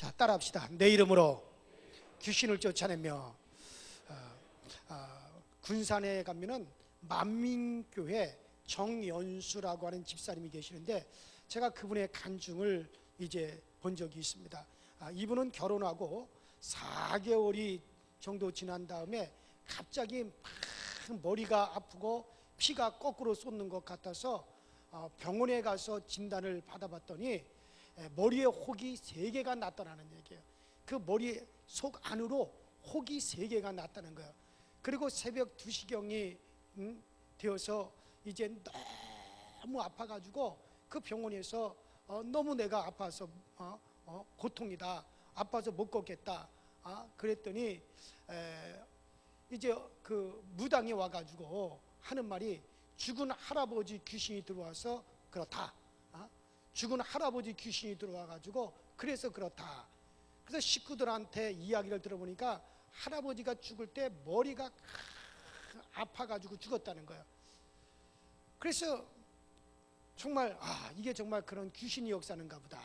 자, 따라합시다. 내 이름으로 귀신을 쫓아내며. 군산에 가면은 만민교회 정연수라고 하는 집사님이 계시는데 제가 그분의 간증을 이제 본 적이 있습니다. 이분은 결혼하고 4개월이 정도 지난 다음에 갑자기 막 머리가 아프고 피가 거꾸로 쏟는 것 같아서 병원에 가서 진단을 받아봤더니 머리에 혹이 3개가 났다는 얘기예요. 그 머리 속 안으로 혹이 3개가 났다는 거예요. 그리고 새벽 2시경이 되어서 이제 너무 아파가지고 그 병원에서 너무 내가 아파서 고통이다, 아파서 못 걷겠다 그랬더니 이제 그 무당이 와가지고 하는 말이 죽은 할아버지 귀신이 들어와서 그렇다. 죽은 할아버지 귀신이 들어와가지고 그래서 그렇다. 그래서 식구들한테 이야기를 들어보니까 할아버지가 죽을 때 머리가 아파가지고 죽었다는 거예요. 그래서 정말 이게 정말 그런 귀신이 역사하는가 보다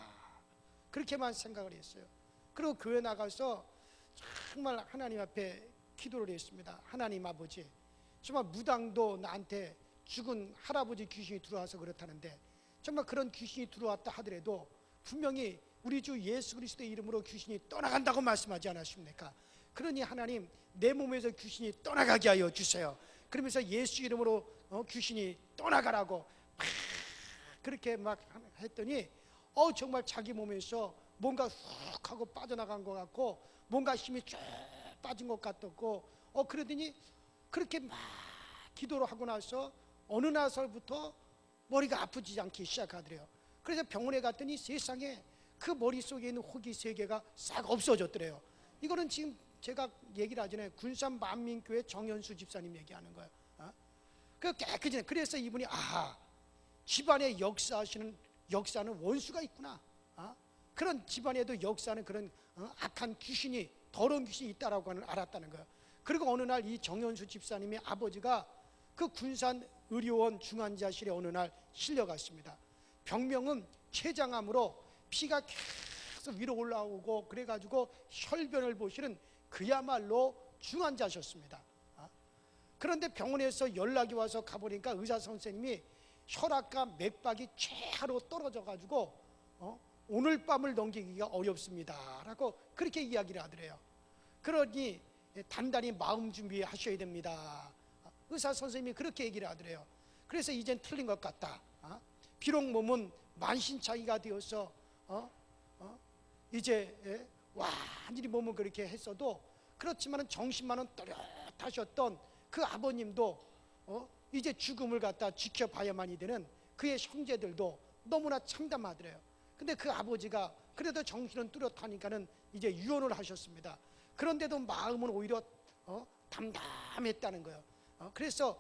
그렇게만 생각을 했어요. 그리고 교회 나가서 정말 하나님 앞에 기도를 했습니다. 하나님 아버지, 정말 무당도 나한테 죽은 할아버지 귀신이 들어와서 그렇다는데 정말 그런 귀신이 들어왔다 하더라도 분명히 우리 주 예수 그리스도의 이름으로 귀신이 떠나간다고 말씀하지 않았습니까? 그러니 하나님, 내 몸에서 귀신이 떠나가게 하여 주세요. 그러면서 예수 이름으로 귀신이 떠나가라고 그렇게 막 했더니 정말 자기 몸에서 뭔가 훅 하고 빠져나간 것 같고 뭔가 힘이 쭉 빠진 것 같았고 그러더니 그렇게 막 기도를 하고 나서 어느 날서부터 머리가 아프지 않기 시작하더래요. 그래서 병원에 갔더니 세상에 그 머릿속에 있는 혹이 3개가 싹 없어졌더래요. 이거는 지금 제가 얘기를 하잖아요. 군산 만민교회 정연수 집사님 얘기하는 거예요. 그 깨끗이. 그래서 이분이 집안에 역사는 원수가 있구나. 그런 집안에도 역사는 그런 악한 귀신이, 더러운 귀신이 있다라고 알았다는 거예요. 그리고 어느 날 이 정연수 집사님의 아버지가 그 군산 의료원 중환자실에 어느 날 실려갔습니다. 병명은 췌장암으로 피가 계속 위로 올라오고 그래가지고 혈변을 보시는 그야말로 중환자셨습니다. 그런데 병원에서 연락이 와서 가보니까 의사 선생님이 혈압과 맥박이 최하로 떨어져가지고 오늘 밤을 넘기기가 어렵습니다 라고 그렇게 이야기를 하더래요. 그러니 단단히 마음 준비하셔야 됩니다. 의사 선생님이 그렇게 얘기를 하더래요. 그래서 이젠 틀린 것 같다. 비록 몸은 만신창이가 되어서 이제 완전히 몸은 그렇게 했어도 그렇지만 정신만은 또렷하셨던 그 아버님도 이제 죽음을 갖다 지켜봐야만이 되는 그의 형제들도 너무나 참담하더래요. 근데 그 아버지가 그래도 정신은 뚜렷하니까는 이제 유언을 하셨습니다. 그런데도 마음은 오히려 담담했다는 거예요. 그래서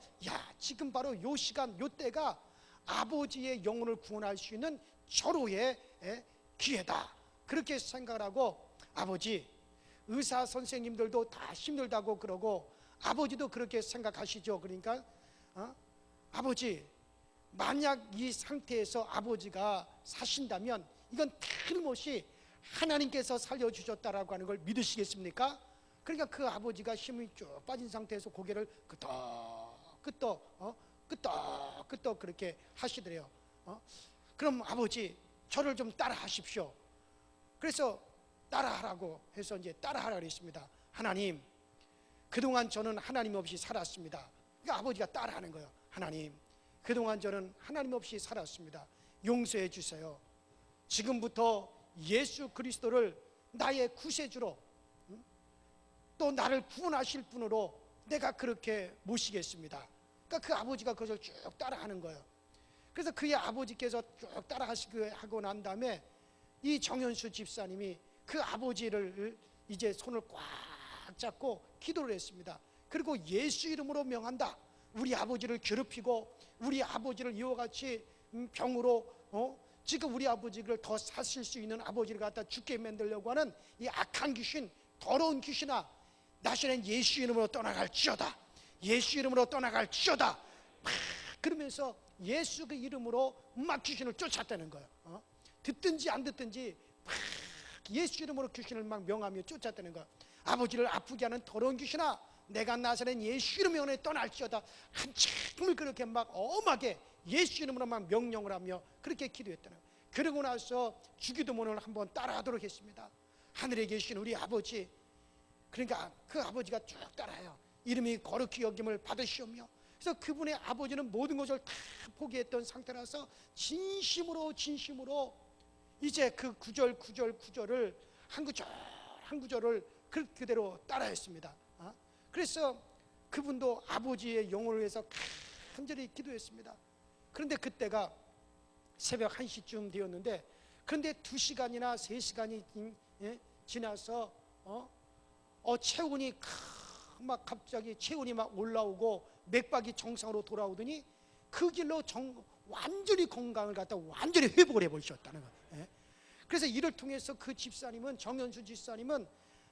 지금 바로 요 시간 요 때가 아버지의 영혼을 구원할 수 있는 절호의 기회다 그렇게 생각을 하고, 아버지, 의사 선생님들도 다 힘들다고 그러고 아버지도 그렇게 생각하시죠. 그러니까 아버지, 만약 이 상태에서 아버지가 사신다면 이건 틀림없이 하나님께서 살려주셨다라고 하는 걸 믿으시겠습니까? 그러니까 그 아버지가 힘이 쭉 빠진 상태에서 고개를 끄떡 그렇게 하시더래요. 그럼 아버지, 저를 좀 따라 하십시오. 그래서 따라하라고 해서 이제 따라하라고 했습니다. 하나님, 그동안 저는 하나님 없이 살았습니다. 그러니까 아버지가 따라하는 거예요. 하나님, 그동안 저는 하나님 없이 살았습니다. 용서해 주세요. 지금부터 예수 그리스도를 나의 구세주로, 또 나를 구원하실 분으로 내가 그렇게 모시겠습니다. 그러니까 그 아버지가 그것을 쭉 따라하는 거예요. 그래서 그의 아버지께서 쭉 따라하고 난 다음에 이 정연수 집사님이 그 아버지를 이제 손을 꽉 잡고 기도를 했습니다. 그리고 예수 이름으로 명한다. 우리 아버지를 괴롭히고 우리 아버지를 이와 같이 병으로 지금 우리 아버지를 더 사실 수 있는 아버지를 갖다 죽게 만들려고 하는 이 악한 귀신, 더러운 귀신아, 나시는 예수 이름으로 떠나갈지어다. 예수 이름으로 떠나갈지어다. 그러면서 예수 그 이름으로 막 귀신을 쫓았다는 거예요. 듣든지 안 듣든지 막 예수 이름으로 귀신을 막 명하며 쫓았다는 거. 아버지를 아프게 하는 더러운 귀신아, 내가 나사렛 예수 이름으로 너를 떠날지어다. 한참을 그렇게 막 엄하게 예수 이름으로 막 명령을 하며 그렇게 기도했다는 거예요. 그러고 나서 주기도문을 한번 따라하도록 했습니다. 하늘에 계신 우리 아버지, 그러니까 그 아버지가 쭉 따라요. 이름이 거룩히 여김을 받으시오며. 그래서 그분의 아버지는 모든 것을 다 포기했던 상태라서 진심으로 이제 그 구절을 한 구절을 그대로 따라했습니다. 그래서 그분도 아버지의 영혼을 위해서 간절히 기도했습니다. 그런데 그때가 새벽 1시쯤 되었는데, 그런데 2시간이나 3시간이 지나서 체온이 막 갑자기 체온이 막 올라오고 맥박이 정상으로 돌아오더니 그 길로 완전히 건강을 갖다 완전히 회복을 해버리셨다는 거예요. 그래서 이를 통해서 그 집사님은, 정연수 집사님은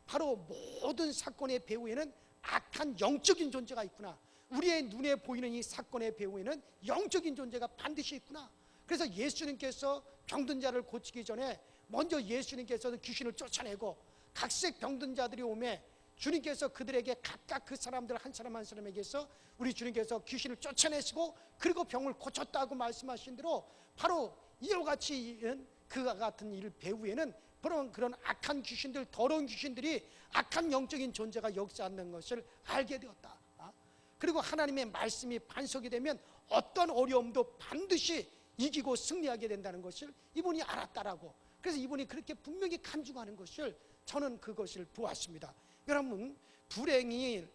바로 모든 사건의 배후에는 악한 영적인 존재가 있구나, 우리의 눈에 보이는 이 사건의 배후에는 영적인 존재가 반드시 있구나. 그래서 예수님께서 병든 자를 고치기 전에 먼저 예수님께서는 귀신을 쫓아내고, 각색 병든 자들이 오매 주님께서 그들에게 각각 그 사람들 한 사람 한 사람에게서 우리 주님께서 귀신을 쫓아내시고 그리고 병을 고쳤다고 말씀하신 대로, 바로 이와 같이 그와 같은 일 배후에는 그런 악한 귀신들, 더러운 귀신들이, 악한 영적인 존재가 역사하는 것을 알게 되었다. 그리고 하나님의 말씀이 반석이 되면 어떤 어려움도 반드시 이기고 승리하게 된다는 것을 이분이 알았다라고. 그래서 이분이 그렇게 분명히 간증하는 것을 저는 그것을 보았습니다. 여러분, 불행이라고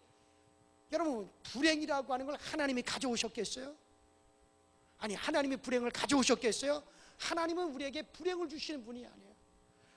하는 걸 하나님이 가져오셨겠어요? 아니, 하나님이 불행을 가져오셨겠어요? 하나님은 우리에게 불행을 주시는 분이 아니에요.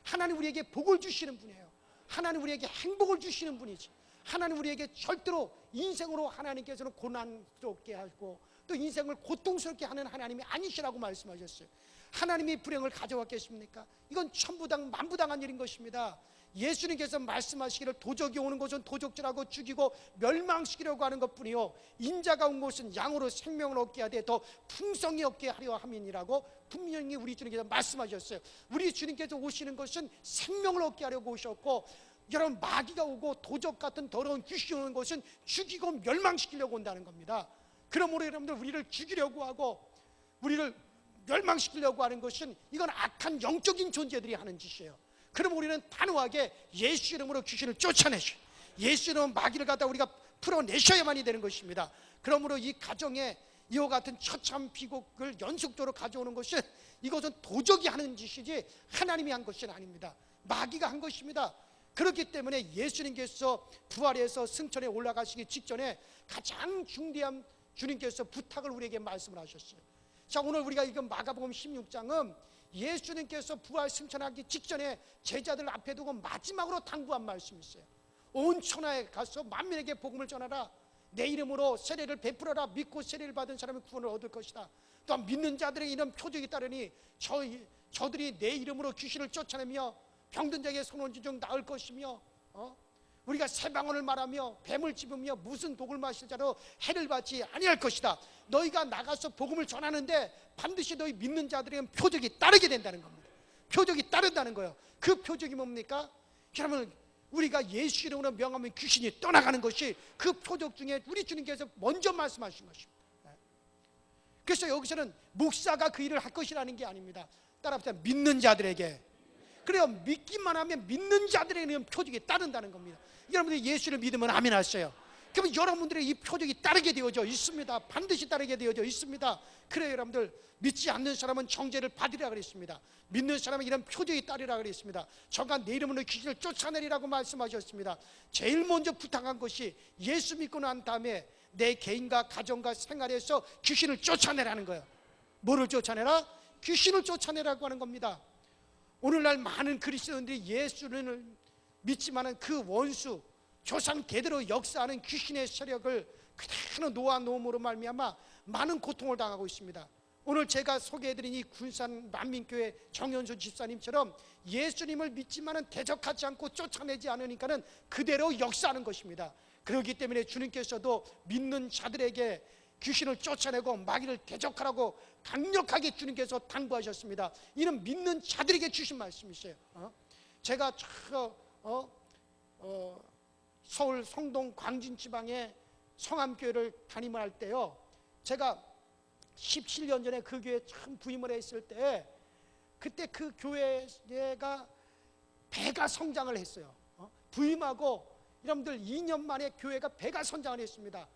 하나님 우리에게 복을 주시는 분이에요. 하나님 우리에게 행복을 주시는 분이지. 하나님 우리에게 절대로 인생으로 하나님께서는 고난스럽게 하고 또 인생을 고통스럽게 하는 하나님이 아니시라고 말씀하셨어요. 하나님이 불행을 가져왔겠습니까? 이건 천부당 만부당한 일인 것입니다. 예수님께서 말씀하시기를 도적이 오는 것은 도적질하고 죽이고 멸망시키려고 하는 것뿐이요, 인자가 온 것은 양으로 생명을 얻게 하되 더 풍성히 얻게 하려 함이니라고 분명히 우리 주님께서 말씀하셨어요. 우리 주님께서 오시는 것은 생명을 얻게 하려고 오셨고, 여러분, 마귀가 오고 도적 같은 더러운 귀신이 오는 것은 죽이고 멸망시키려고 온다는 겁니다. 그러므로 여러분들, 우리를 죽이려고 하고 우리를 멸망시키려고 하는 것은 이건 악한 영적인 존재들이 하는 짓이에요. 그럼 우리는 단호하게 예수 이름으로 귀신을 쫓아내셔, 예수 이름으로 마귀를 갖다 우리가 풀어내셔야만이 되는 것입니다. 그러므로 이 가정에 이와 같은 처참 비극을 연속적으로 가져오는 것은, 이것은 도적이 하는 짓이지 하나님이 한 것은 아닙니다. 마귀가 한 것입니다. 그렇기 때문에 예수님께서 부활해서 승천에 올라가시기 직전에 가장 중대한 주님께서 부탁을 우리에게 말씀을 하셨어요. 자, 오늘 우리가 읽은 마가복음 16장은 예수님께서 부활 승천하기 직전에 제자들 앞에 두고 마지막으로 당부한 말씀이 있어요. 온 천하에 가서 만민에게 복음을 전하라. 내 이름으로 세례를 베풀어라. 믿고 세례를 받은 사람이 구원을 얻을 것이다. 또한 믿는 자들에게 이런 표적이 따르니 저들이 내 이름으로 귀신을 쫓아내며 병든 자에게 손원지 중 나을 것이며, 우리가 새 방언을 말하며 뱀을 집으며 무슨 독을 마실 자로 해를 받지 아니할 것이다. 너희가 나가서 복음을 전하는데 반드시 너희 믿는 자들에게는 표적이 따르게 된다는 겁니다. 표적이 따른다는 거예요. 그 표적이 뭡니까? 여러분, 우리가 예수 이름으로 명하면 귀신이 떠나가는 것이 그 표적 중에 우리 주님께서 먼저 말씀하신 것입니다. 그래서 여기서는 목사가 그 일을 할 것이라는 게 아닙니다. 따라합시다. 믿는 자들에게. 그래요. 믿기만 하면 믿는 자들에게는 표적이 따른다는 겁니다. 여러분들이 예수를 믿으면 아멘 하세요. 그러면 여러분들의 이 표적이 따르게 되어져 있습니다. 반드시 따르게 되어져 있습니다. 그래요, 여러분들. 믿지 않는 사람은 정죄를 받으리라 그랬습니다. 믿는 사람은 이런 표적이 따르리라 그랬습니다. 저가 내 이름으로 귀신을 쫓아내리라고 말씀하셨습니다. 제일 먼저 부탁한 것이 예수 믿고 난 다음에 내 개인과 가정과 생활에서 귀신을 쫓아내라는 거예요. 뭐를 쫓아내라? 귀신을 쫓아내라고 하는 겁니다. 오늘날 많은 그리스도인들이 예수를 믿지만은 그 원수, 조상 대대로 역사하는 귀신의 세력을 그대로 놓아놓음으로 말미암아 많은 고통을 당하고 있습니다. 오늘 제가 소개해드린 이 군산 만민교회 정연수 집사님처럼 예수님을 믿지만은 대적하지 않고 쫓아내지 않으니까는 그대로 역사하는 것입니다. 그렇기 때문에 주님께서도 믿는 자들에게 귀신을 쫓아내고 마귀를 대적하라고 강력하게 주님께서 당부하셨습니다. 이는 믿는 자들에게 주신 말씀이세요. 제가 서울 성동 광진 지방의 성암교회를 담임을 할 때요, 제가 17년 전에 그 교회에 처음 부임을 했을 때, 그때 그 교회가 배가 성장을 했어요. 부임하고 여러분들 2년 만에 교회가 배가 성장을 했습니다.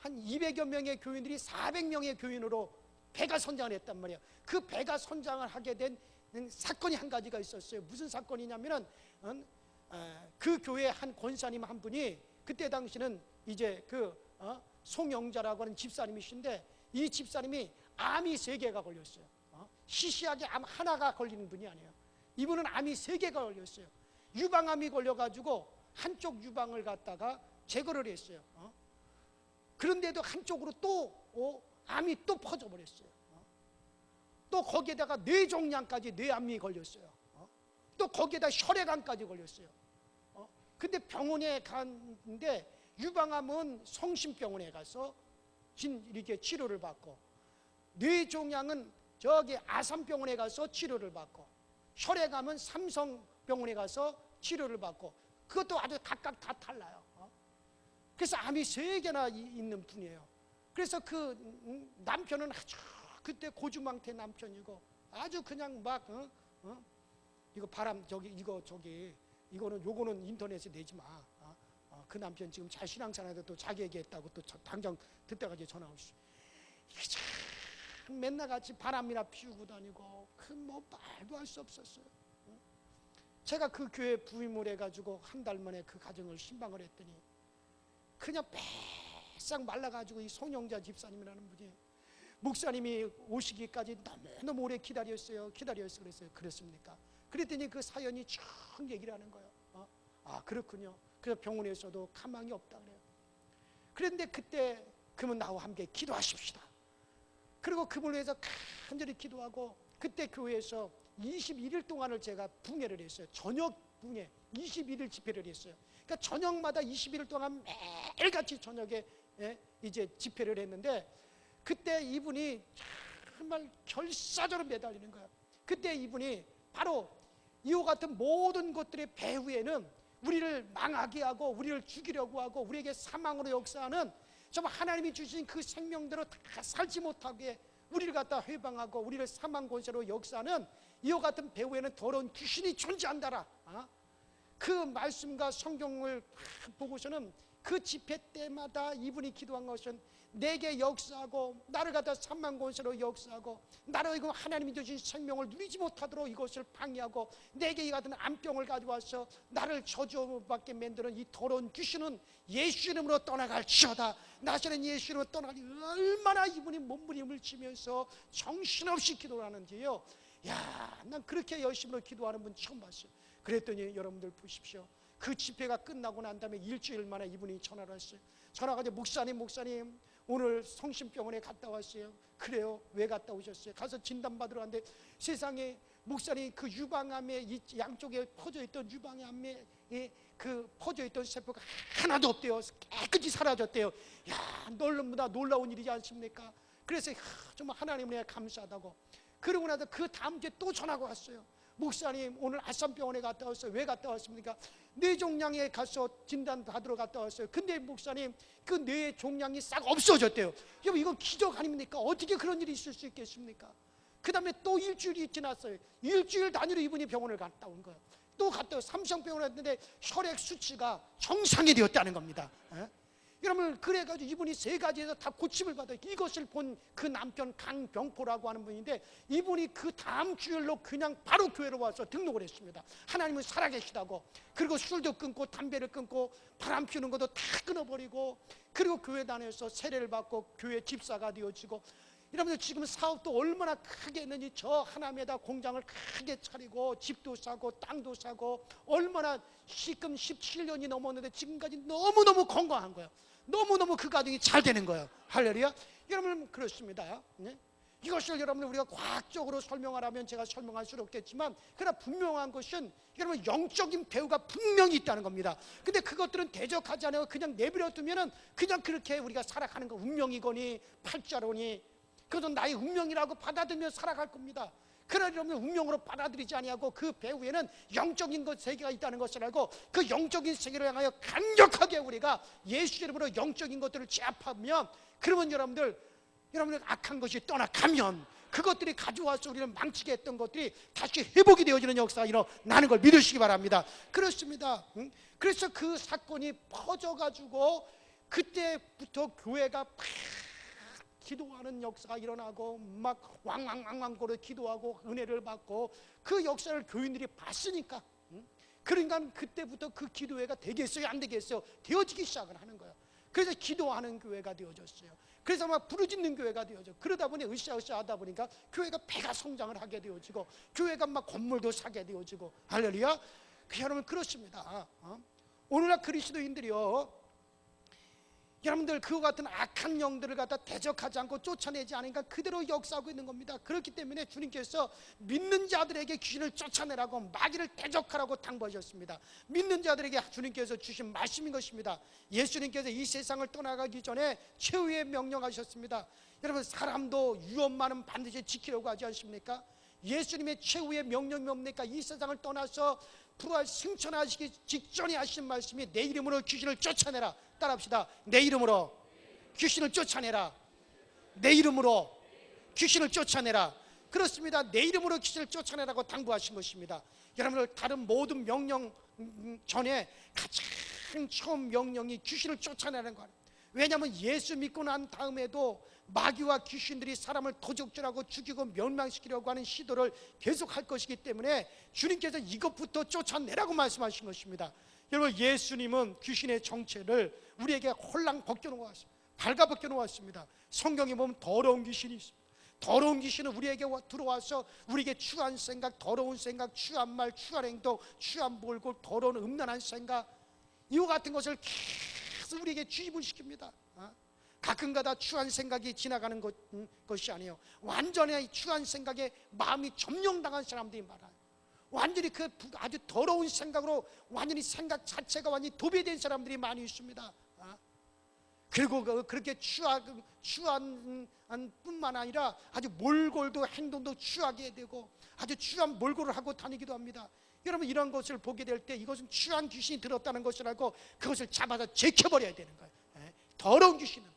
한 200여 명의 교인들이 400명의 교인으로 배가 성장을 했단 말이에요. 그 배가 성장을 하게 된 사건이 한 가지가 있었어요. 무슨 사건이냐면은 그 교회 한 권사님 한 분이, 그때 당시는 이제 송영자라고 하는 집사님이신데, 이 집사님이 암이 3개가 걸렸어요. 시시하게 암 하나가 걸리는 분이 아니에요. 이분은 암이 3개가 걸렸어요. 유방암이 걸려가지고 한쪽 유방을 갖다가 제거를 했어요. 그런데도 한쪽으로 또 암이 또 퍼져버렸어요. 또 거기에다가 뇌종양까지, 뇌암이 걸렸어요. 또 거기에다 혈액암까지 걸렸어요. 근데 병원에 갔는데, 유방암은 성심병원에 가서 이렇게 치료를 받고, 뇌종양은 저기 아산병원에 가서 치료를 받고, 혈액암은 삼성병원에 가서 치료를 받고, 그것도 아주 각각 다 달라요. 그래서 암이 3개나 있는 분이에요. 그래서 그 남편은 아주 그때 고주망태 남편이고, 아주 그냥 막 이거 바람 이거는 요거는 인터넷에 내지 마. 그 남편 지금 잘 신앙생활인데 또 자기에게 했다고 또 당장 듣다가 전화 오시. 참 맨날 같이 바람이나 피우고 다니고, 그 뭐 말도 할 수 없었어요. 제가 그 교회 부임을 해가지고 한 달 만에 그 가정을 신방을 했더니 그냥 빼싹 말라가지고, 이 송영자 집사님이라는 분이 목사님이 오시기까지 너무 오래 기다렸어요. 그랬어요. 그랬습니까? 그랬더니 그 사연이 쭉 얘기를 하는 거예요. 아, 그렇군요. 그래서 병원에서도 가망이 없다 그래요. 그런데 그때 그러면 나와 함께 기도하십시다. 그리고 그분을 위해서 간절히 기도하고, 그때 교회에서 21일 동안을 제가 붕해를 했어요. 저녁 붕해 21일 집회를 했어요. 그러니까 저녁마다 21일 동안 매일같이 저녁에 이제 집회를 했는데, 그때 이분이 정말 결사적으로 매달리는 거예요. 그때 이분이 바로 이와 같은 모든 것들의 배후에는 우리를 망하게 하고, 우리를 죽이려고 하고, 우리에게 사망으로 역사하는, 정말 하나님이 주신 그 생명대로 다 살지 못하게 우리를 갖다 회방하고 우리를 사망 권세로 역사하는 이와 같은 배후에는 더러운 귀신이 존재한다라. 그 말씀과 성경을 보고서는 그 집회 때마다 이분이 기도한 것은, 내게 역사하고 나를 갖다 사망 권세로 역사하고, 나를 이거 하나님이 주신 생명을 누리지 못하도록 이것을 방해하고, 내게 이 같은 암병을 가져와서 나를 저주받게 만드는 이 더러운 귀신은 예수 이름으로 떠나갈지어다. 나시는 예수 이름으로 떠나가니, 얼마나 이분이 몸부림을 치면서 정신없이 기도를 하는지요. 야, 난 그렇게 열심히 기도하는 분 처음 봤어요. 그랬더니 여러분들 보십시오. 그 집회가 끝나고 난 다음에 일주일 만에 이분이 전화를 했어요. 전화가 이제 목사님 오늘 성심병원에 갔다 왔어요. 그래요? 왜 갔다 오셨어요? 가서 진단받으러 왔는데, 세상에 목사님 그 유방암에 양쪽에 퍼져있던 유방암에 그 퍼져있던 세포가 하나도 없대요. 깨끗이 사라졌대요. 야, 너무나 놀라운 일이지 않습니까? 그래서 정말 하나님에 감사하다고. 그러고 나서 그 다음 주에 또 전화가 왔어요. 목사님 오늘 아산병원에 갔다 왔어요. 왜 갔다 왔습니까? 뇌종양에 가서 진단 받으러 갔다 왔어요. 근데 목사님 그 뇌종양이 싹 없어졌대요. 여러분, 이건 기적 아닙니까? 어떻게 그런 일이 있을 수 있겠습니까? 그 다음에 또 일주일이 지났어요. 일주일 단위로 이분이 병원을 갔다 온 거예요. 또 갔다 와요. 삼성병원에 갔는데 혈액 수치가 정상이 되었다는 겁니다. 여러분, 그래가지고 이분이 3가지에서 다 고침을 받아요. 이것을 본 그 남편 강병포라고 하는 분인데, 이분이 그 다음 주일로 그냥 바로 교회로 와서 등록을 했습니다. 하나님은 살아계시다고. 그리고 술도 끊고 담배를 끊고 바람 피우는 것도 다 끊어버리고, 그리고 교회 다녀서 세례를 받고 교회 집사가 되어지고, 여러분들 지금 사업도 얼마나 크게 했는지, 저 하나님에다 공장을 크게 차리고 집도 사고 땅도 사고, 얼마나 지금 17년이 넘었는데 지금까지 너무너무 건강한 거예요. 너무너무 그 가정이 잘 되는 거예요. 할렐루야. 여러분, 그렇습니다. 네? 이것을 여러분 우리가 과학적으로 설명하라면 제가 설명할 수 없겠지만, 그러나 분명한 것은 여러분 영적인 배후가 분명히 있다는 겁니다. 근데 그것들은 대적하지 않아요. 그냥 내버려 두면은 그냥 그렇게 우리가 살아가는 거, 운명이거니 팔자로니 그것은 나의 운명이라고 받아들며 살아갈 겁니다. 그러나 여러분 운명으로 받아들이지 아니하고 그 배후에는 영적인 것 세계가 있다는 것을 알고 그 영적인 세계를 향하여 강력하게 우리가 예수 이름으로 영적인 것들을 제압하면, 그러면 여러분들 악한 것이 떠나가면 그것들이 가져와서 우리를 망치게 했던 것들이 다시 회복이 되어지는 역사가 일어나는 걸 믿으시기 바랍니다. 그렇습니다. 그래서 그 사건이 퍼져가지고 그때부터 교회가 팍 기도하는 역사가 일어나고 막 왕왕왕왕고로 기도하고 은혜를 받고 그 역사를 교인들이 봤으니까, 그러니까 그때부터 그 기도회가 되겠어요 안 되겠어요? 되어지기 시작을 하는 거예요. 그래서 기도하는 교회가 되어졌어요. 그래서 막 부르짖는 교회가 되어져. 그러다 보니 으쌰으쌰 하다 보니까 교회가 배가 성장을 하게 되어지고 교회가 막 건물도 사게 되어지고. 할렐루야. 여러분 그렇습니다. 오늘날 그리스도인들이요, 여러분들 그와 같은 악한 영들을 갖다 대적하지 않고 쫓아내지 않으니까 그대로 역사하고 있는 겁니다. 그렇기 때문에 주님께서 믿는 자들에게 귀신을 쫓아내라고, 마귀를 대적하라고 당부하셨습니다. 믿는 자들에게 주님께서 주신 말씀인 것입니다. 예수님께서 이 세상을 떠나가기 전에 최후의 명령하셨습니다. 여러분 사람도 유언만은 반드시 지키려고 하지 않습니까? 예수님의 최후의 명령이 뭡니까? 이 세상을 떠나서 부활 승천하시기 직전에 하신 말씀이 내 이름으로 귀신을 쫓아내라. 따라합시다. 내 이름으로 귀신을 쫓아내라. 내 이름으로 귀신을 쫓아내라. 그렇습니다. 내 이름으로 귀신을 쫓아내라고 당부하신 것입니다. 여러분들 다른 모든 명령 전에 가장 처음 명령이 귀신을 쫓아내는 거예요. 왜냐하면 예수 믿고 난 다음에도 마귀와 귀신들이 사람을 도적질하고 죽이고 멸망시키려고 하는 시도를 계속할 것이기 때문에 주님께서 이것부터 쫓아내라고 말씀하신 것입니다. 여러분 예수님은 귀신의 정체를 우리에게 홀랑 벗겨놓았습니다. 발가 벗겨놓았습니다. 성경에 보면 더러운 귀신이 있습니다. 더러운 귀신은 우리에게 들어와서 우리에게 추한 생각, 더러운 생각, 추한 말, 추한 행동, 추한 몰골, 더러운 음란한 생각, 이와 같은 것을 계속 우리에게 주입을 시킵니다. 가끔가다 추한 생각이 지나가는 것이 아니에요. 완전히 추한 생각에 마음이 점령당한 사람들이 많아요. 완전히 그 아주 더러운 생각으로 완전히 생각 자체가 완전히 도배된 사람들이 많이 있습니다. 그리고 그렇게 추한 뿐만 아니라 아주 몰골도 행동도 추하게 되고 아주 추한 몰골을 하고 다니기도 합니다. 여러분 이런 것을 보게 될 때 이것은 추한 귀신이 들었다는 것을 알고 그것을 잡아서 제껴버려야 되는 거예요. 더러운 귀신은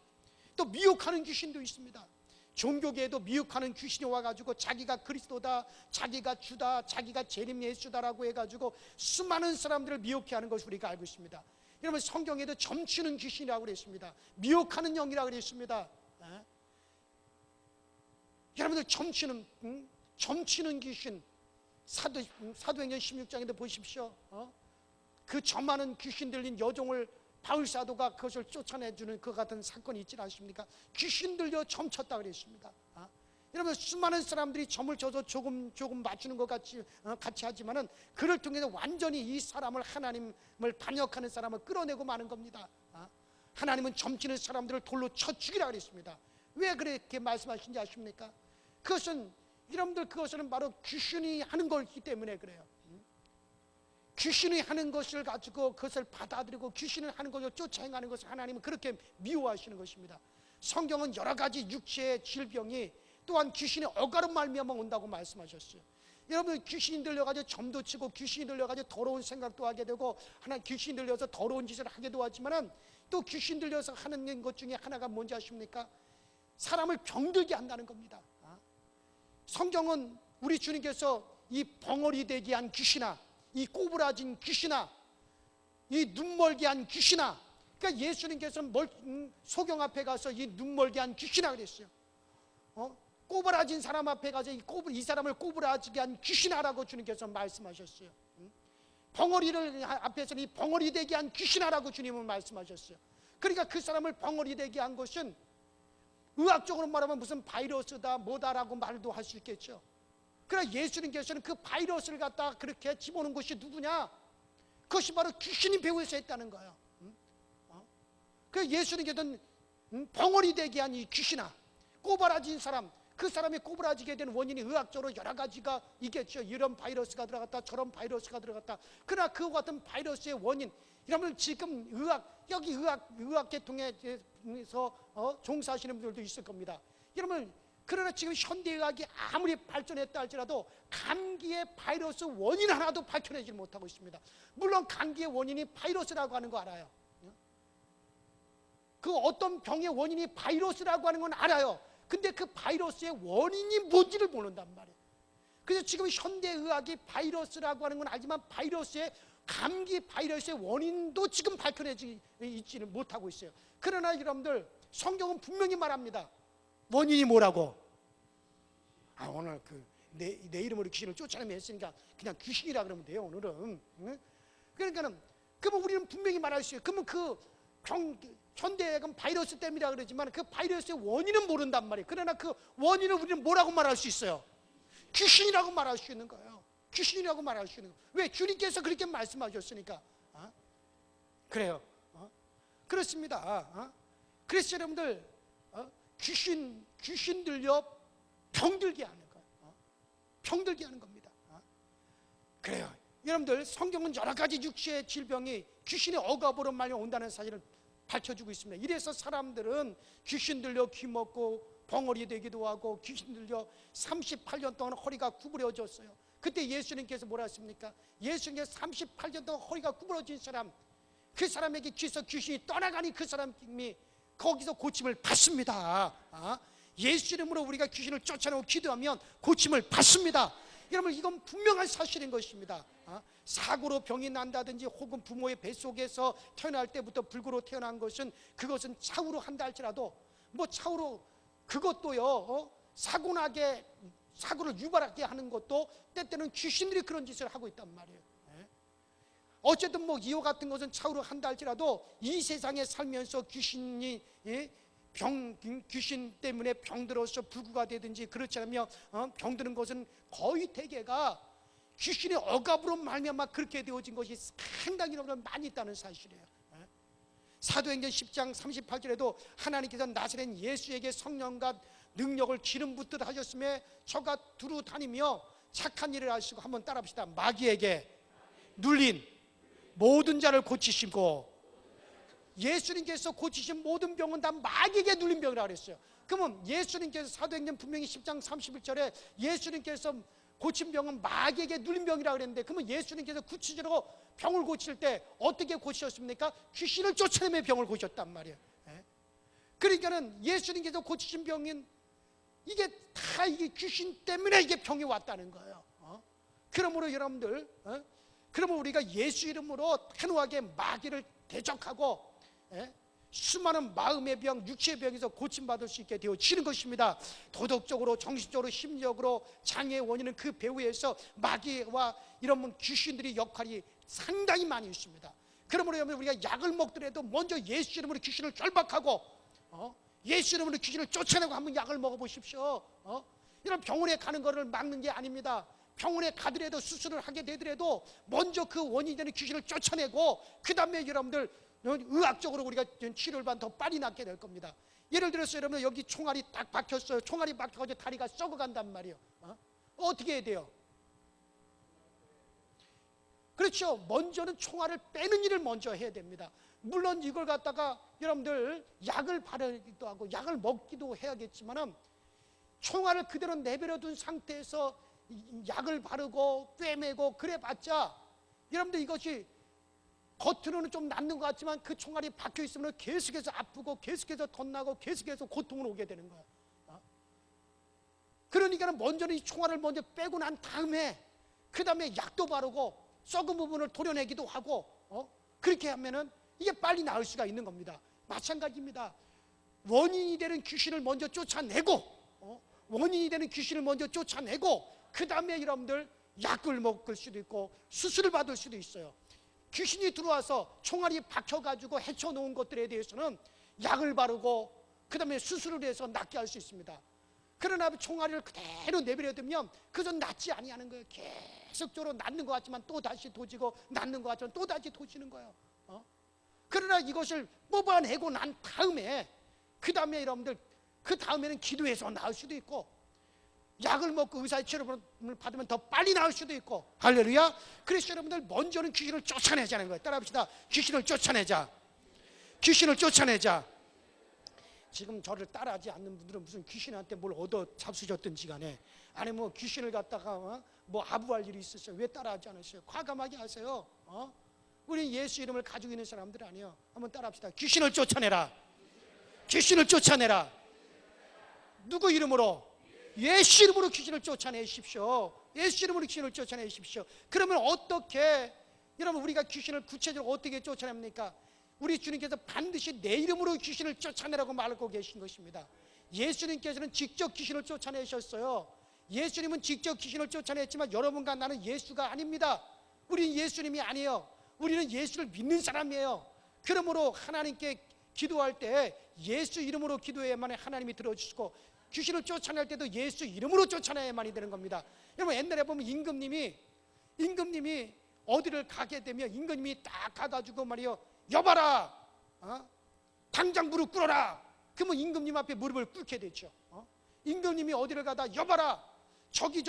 또 미혹하는 귀신도 있습니다. 종교계에도 미혹하는 귀신이 와가지고 자기가 그리스도다, 자기가 주다, 자기가 재림 예수다라고 해가지고 수많은 사람들을 미혹해 하는 것을 우리가 알고 있습니다. 여러분 성경에도 점치는 귀신이라고 그랬습니다. 미혹하는 영이라고 그랬습니다. 여러분들 점치는 귀신, 사도행전 16장에도 보십시오. 그 점하는 귀신 들린 여종을 바울사도가 그것을 쫓아내주는 그 같은 사건이 있지 않습니까? 귀신 들려 점쳤다 그랬습니다. 여러분 수많은 사람들이 점을 쳐서 조금 맞추는 것 같이 하지만은 그를 통해서 완전히 이 사람을, 하나님을 반역하는 사람을 끌어내고 마는 겁니다. 하나님은 점치는 사람들을 돌로 쳐 죽이라 그랬습니다. 왜 그렇게 말씀하신지 아십니까? 그것은 여러분들 그것은 바로 귀신이 하는 거기 때문에 그래요. 귀신이 하는 것을 가지고 그것을 받아들이고 귀신을 하는 것을 쫓아 행하는 것을 하나님은 그렇게 미워하시는 것입니다. 성경은 여러 가지 육체의 질병이 또한 귀신의 어가로 말미암아 온다고 말씀하셨어요. 여러분 귀신이 들려가지고 점도 치고 귀신이 들려가지고 더러운 생각도 하게 되고 하나 귀신이 들려서 더러운 짓을 하기도 하지만은 또 귀신 들려서 하는 것 중에 하나가 뭔지 아십니까? 사람을 병들게 한다는 겁니다. 성경은 우리 주님께서 이 벙어리 되게 한 귀신아, 이 꼬부라진 귀신아, 이 눈멀게 한 귀신아, 그러니까 예수님께서 소경 앞에 가서 이 눈멀게 한 귀신아 그랬어요. 꼬부라진 사람 앞에 가서 이 사람을 꼬부라지게 한 귀신아라고 주님께서 말씀하셨어요. 벙어리를 앞에서 이 벙어리 되게 한 귀신아라고 주님은 말씀하셨어요. 그러니까 그 사람을 벙어리 되게 한 것은 의학적으로 말하면 무슨 바이러스다 뭐다라고 말도 할 수 있겠죠. 그러나 예수님께서는 그 바이러스를 갖다 그렇게 집어넣은 것이 누구냐? 그것이 바로 귀신이 배후에서 했다는 거예요. 그 예수님께서는 벙어리 되게 한 이 귀신아, 꼬부라진 사람, 그 사람이 꼬부라지게 된 원인이 의학적으로 여러 가지가 있겠죠. 이런 바이러스가 들어갔다, 저런 바이러스가 들어갔다. 그러나 그와 같은 바이러스의 원인, 여러분 지금 의학 계통에서 종사하시는 분들도 있을 겁니다. 여러분 그러나 지금 현대의학이 아무리 발전했다 할지라도 감기의 바이러스 원인 하나도 밝혀내지 못하고 있습니다. 물론 감기의 원인이 바이러스라고 하는 거 알아요. 그 어떤 병의 원인이 바이러스라고 하는 건 알아요. 근데 그 바이러스의 원인이 뭔지를 모른단 말이에요. 그래서 지금 현대의학이 바이러스라고 하는 건 알지만 감기 바이러스의 원인도 지금 밝혀내지 있지는 못하고 있어요. 그러나 여러분들, 성경은 분명히 말합니다. 원인이 뭐라고? 오늘 내 이름으로 귀신을 쫓아내면 했으니까 그냥 귀신이라 그러면 돼요, 오늘은. 그러니까는, 그러면 우리는 분명히 말할 수 있어요. 그러면 현대의학은 바이러스 때문이라 그러지만 그 바이러스의 원인은 모른단 말이에요. 그러나 그 원인을 우리는 뭐라고 말할 수 있어요? 귀신이라고 말할 수 있는 거예요. 귀신이라고 말할 수 있는 거예요. 왜? 주님께서 그렇게 말씀하셨으니까. 그래요. 그렇습니다. 그래서 여러분들, 귀신 들려 병들게 하는 거예요. 병들게 하는 겁니다. 그래요. 여러분들, 성경은 여러 가지 육체의 질병이 귀신의 억압으로 말려 온다는 사실을 밝혀주고 있습니다. 이래서 사람들은 귀신 들려 귀먹고 벙어리 되기도 하고, 귀신 들려 38년 동안 허리가 구부러졌어요. 그때 예수님께서 뭐라 했습니까? 예수님께서 38년 동안 허리가 구부러진 사람, 그 사람에게 귀신이 떠나가니 그 사람이 거기서 고침을 받습니다. 예수 이름으로 우리가 귀신을 쫓아내고 기도하면 고침을 받습니다. 여러분, 이건 분명한 사실인 것입니다. 사고로 병이 난다든지 혹은 부모의 뱃속에서 태어날 때부터 불구로 태어난 것은, 그것은 차후로 한다 할지라도, 차후로 그것도요, 사고를 유발하게 하는 것도 때때는 귀신들이 그런 짓을 하고 있단 말이에요. 어쨌든 이와 같은 것은 차후로 한다 할지라도 이 세상에 살면서 귀신 때문에 병들어서 불구가 되든지 그렇지 않으면 병드는 것은 거의 대개가 귀신의 억압으로 말미암아 그렇게 되어진 것이 상당히 많이 있다는 사실이에요. 사도행전 10장 38절에도 하나님께서 나사렛 예수에게 성령과 능력을 기름 붓듯 하셨음에 저가 두루 다니며 착한 일을 하시고, 한번 따라합시다. 마귀에게 눌린 모든 자를 고치시고, 예수님께서 고치신 모든 병은 다 마귀에게 눌린 병이라고 그랬어요. 그러면 예수님께서, 사도행전 분명히 10장 31절에 예수님께서 고친 병은 마귀에게 눌린 병이라고 그랬는데, 그러면 예수님께서 구체적으로 병을 고칠 때 어떻게 고치셨습니까? 귀신을 쫓아내며 병을 고쳤단 말이에요. 그러니까는 예수님께서 고치신 병인 이게 다 귀신 때문에 이게 병이 왔다는 거예요. 그러므로 여러분들, 그러면 우리가 예수 이름으로 단호하게 마귀를 대적하고 수많은 마음의 병, 육체의 병에서 고침받을 수 있게 되어지는 것입니다. 도덕적으로, 정신적으로, 심리적으로 장애의 원인은 그 배후에서 마귀와 이런 귀신들의 역할이 상당히 많이 있습니다. 그러므로 여러분, 우리가 약을 먹더라도 먼저 예수 이름으로 귀신을 결박하고 예수 이름으로 귀신을 쫓아내고 한번 약을 먹어보십시오. 이런 병원에 가는 것을 막는 게 아닙니다. 병원에 가더라도, 수술을 하게 되더라도 먼저 그 원인이 되는 귀신을 쫓아내고, 그 다음에 여러분들 의학적으로 우리가 치료를 받으면 더 빨리 낫게 될 겁니다. 예를 들어서 여러분, 여기 총알이 딱 박혔어요. 총알이 박혀가지고 다리가 썩어간단 말이에요. 어떻게 해야 돼요? 그렇죠. 먼저는 총알을 빼는 일을 먼저 해야 됩니다. 물론 이걸 갖다가 여러분들 약을 바르기도 하고 약을 먹기도 해야겠지만은, 총알을 그대로 내버려 둔 상태에서 약을 바르고 꿰매고 그래봤자 여러분들 이것이 겉으로는 좀 낫는 것 같지만 그 총알이 박혀 있으면 계속해서 아프고 계속해서 덧나고 계속해서 고통을 오게 되는 거야. 그러니까 먼저는 이 총알을 먼저 빼고 난 다음에 그 다음에 약도 바르고 썩은 부분을 도려내기도 하고 그렇게 하면은 이게 빨리 나을 수가 있는 겁니다. 마찬가지입니다. 원인이 되는 귀신을 먼저 쫓아내고 원인이 되는 귀신을 먼저 쫓아내고 그 다음에 여러분들 약을 먹을 수도 있고 수술을 받을 수도 있어요. 귀신이 들어와서 총알이 박혀가지고 헤쳐놓은 것들에 대해서는 약을 바르고 그 다음에 수술을 해서 낫게 할 수 있습니다. 그러나 총알을 그대로 내버려두면 그것은 낫지 아니하는 거예요. 계속적으로 낫는 것 같지만 또 다시 도지고, 낫는 것 같지만 또 다시 도지는 거예요. 그러나 이것을 뽑아내고 난 다음에 그 다음에 여러분들 그 다음에는 기도해서 나을 수도 있고, 약을 먹고 의사의 치료를 받으면 더 빨리 나을 수도 있고. 할렐루야. 그래서 여러분들 먼저는 귀신을 쫓아내자는 거예요. 따라합시다. 귀신을 쫓아내자. 귀신을 쫓아내자. 지금 저를 따라하지 않는 분들은 무슨 귀신한테 뭘 얻어 잡수셨든지 간에, 아니 뭐 귀신을 갖다가 뭐 아부할 일이 있었어요. 왜 따라하지 않으세요? 과감하게 하세요. 우리 예수 이름을 가지고 있는 사람들 아니에요. 한번 따라합시다. 귀신을 쫓아내라. 귀신을 쫓아내라. 누구 이름으로? 예수 이름으로 귀신을 쫓아내십시오. 예수 이름으로 귀신을 쫓아내십시오. 그러면 어떻게, 여러분 우리가 귀신을 구체적으로 어떻게 쫓아냅니까? 우리 주님께서 반드시 내 이름으로 귀신을 쫓아내라고 말하고 계신 것입니다. 예수님께서는 직접 귀신을 쫓아내셨어요. 예수님은 직접 귀신을 쫓아냈지만 여러분과 나는 예수가 아닙니다. 우리는 예수님이 아니에요. 우리는 예수를 믿는 사람이에요. 그러므로 하나님께 기도할 때 예수 이름으로 기도해야만 하나님이 들어주시고, 귀신을 쫓아낼 때도 예수 이름으로 쫓아내야만이 되는 겁니다. 여러분 옛날에 보면 임금님이 어디를 가게 되면 임금님이 딱 가가지고 말이요, 여봐라, 당장 무릎 꿇어라. 그러면 임금님 앞에 무릎을 꿇게 되죠. 임금님이 어디를 가다 여봐라, 저기